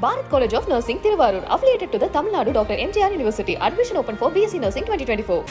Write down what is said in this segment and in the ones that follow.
Bharat College of Nursing, Thiruvarur, affiliated to the Tamil Nadu Dr. MGR University. Admission open for BSc Nursing 2024.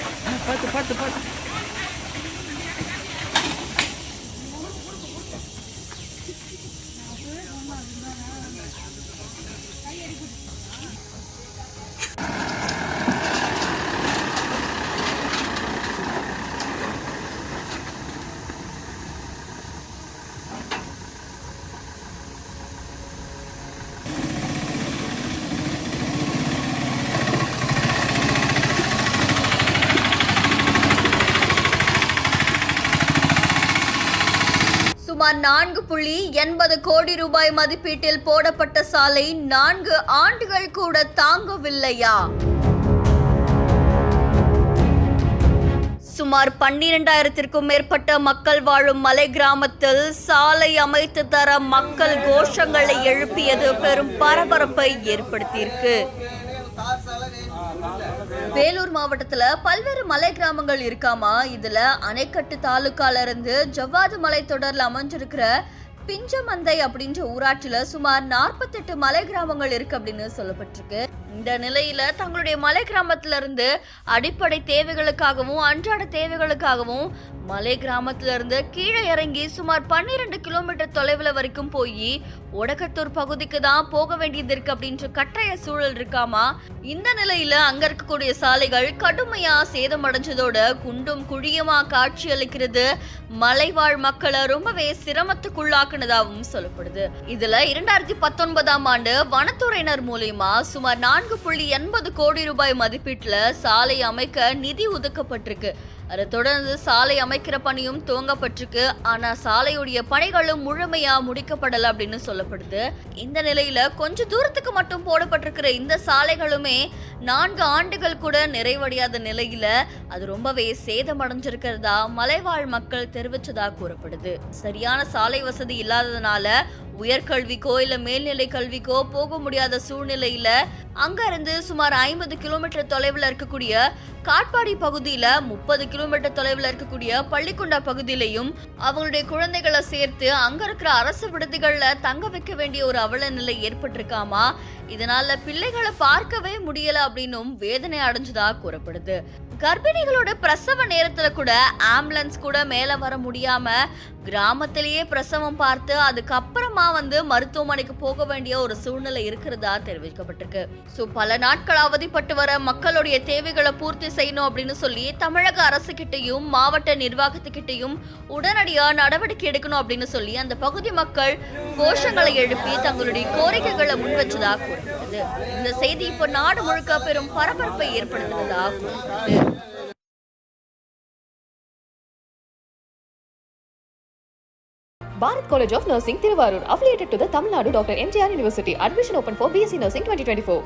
சுமார் 4.80 கோடி ரூபாய் மதிப்பீட்டில் போடப்பட்ட சாலை 4 ஆண்டுகள் கூட தாங்கவில்லையா? சுமார் 12,000க்கும் மேற்பட்ட மக்கள் வாழும் மலை கிராமத்தில் சாலை அமைத்து தர மக்கள் கோஷங்களை எழுப்பியது பெரும் பரபரப்பை ஏற்படுத்தியிருக்கு. வேலூர் மாவட்டத்துல பல்வேறு மலை கிராமங்கள் இருக்காமா. இதுல அணைக்கட்டு தாலுக்கால இருந்து ஜவ்வாது மலை தொடர்ல அமைஞ்சிருக்கிற பிஞ்சமந்தை அப்படின்ற ஊராட்சியில சுமார் 48 மலை கிராமங்கள் இருக்கு அப்படின்னு சொல்லப்பட்டிருக்கு. இந்த நிலையில தங்களுடைய மலை கிராமத்துல இருந்து அடிப்படை தேவைகளுக்காகவும் அன்றாட தேவைகளுக்காகவும் மலை கிராமத்துல இருந்து கீழே இறங்கி சுமார் 12 கிலோமீட்டர் தொலைவில் வரைக்கும் போய் ஒடக்கத்தூர் பகுதிக்கு தான் போக வேண்டியது இருக்கு அப்படின்ற கட்டாய சூழல் இருக்காமா. இந்த நிலையில அங்க இருக்கக்கூடிய சாலைகள் கடுமையா சேதமடைஞ்சதோட குண்டும் குழியுமா காட்சி அளிக்கிறது மலைவாழ் மக்களை ரொம்பவே சிரமத்துக்குள்ளாக்குனதாகவும் சொல்லப்படுது. இதுல 2019ஆம் ஆண்டு வனத்துறையினர் மூலியமா சுமார் 4.80 கோடி ரூபாய் மதிப்பீட்டுல சாலை அமைக்க நிதி ஒதுக்கப்பட்டிருக்கு. அதை தொடர்ந்து சாலை அமைக்கிற பணியும் துவங்கப்பட்டிருக்கு. ஆனா சாலையுடைய பணிகளும் முழுமையா முடிக்கப்படல அப்படின்னு சொல்லப்படுது. இந்த நிலையில கொஞ்ச தூரத்துக்கு மட்டும் போடப்பட்டிருக்கிற இந்த சாலைகளுமே 4 ஆண்டுகள் கூட நிறைவடையாத நிலையில அது ரொம்பவே சேதமடைஞ்சிருக்கிறதா மலைவாழ் மக்கள் தெரிவிச்சதா கூறப்படுது. சரியான சாலை வசதி இல்லாததுனால உயர்கல்விக்கோ இல்ல மேல்நிலை கல்விக்கோ போக முடியாத சூழ்நிலையில அங்க இருந்து சுமார் 50 கிலோமீட்டர் தொலைவில் இருக்கக்கூடிய காட்பாடி பகுதியில 30 கிலோமீட்டர் தொலைவில் இருக்கக்கூடிய பள்ளிக்குண்டா பகுதியிலையும் அவங்களுடைய குழந்தைகளை சேர்த்து அங்க இருக்கிற அரசு விடுதிகள்ல தங்க வைக்க வேண்டிய ஒரு அவல நிலை ஏற்பட்டிருக்காமா. இதனால பிள்ளைகளை பார்க்கவே முடியல அப்படின்னும் வேதனை அடைஞ்சதா கூறப்படுது. கர்ப்பிணிகளோட பிரசவ நேரத்துல கூட ஆம்புலன்ஸ் கூட மேல வர முடியாம கிராமத்திலேயே பிரசவம் பார்த்து அதுக்கப்புறமா மருத்துவமனைக்கு போக வேண்டிய ஒரு சூழ்நிலை இருக்கிறதா தெரிவிக்கப்பட்டிருக்கு. சோ பல நாட்கள் அவதிப்பட்டு வர மக்களுடைய தேவைகளை பூர்த்தி செய்யணும் அப்படின்னு சொல்லி தமிழக அரசு கிட்டையும் மாவட்ட நிர்வாகத்துக்கிட்டையும் உடனடியா நடவடிக்கை எடுக்கணும் அப்படின்னு சொல்லி அந்த பகுதி மக்கள் கோஷங்களை எழுப்பி தங்களுடைய கோரிக்கைகளை முன் வச்சதா கூறப்படுது. இந்த செய்தி இப்போ நாடு முழுக்க பெரும் பரபரப்பை ஏற்படுத்துவதா கூறப்படுது. Bharat College of Nursing, Thiruvarur, affiliated to the Tamil Nadu Dr. MGR University. Admission open for BSc Nursing 2024.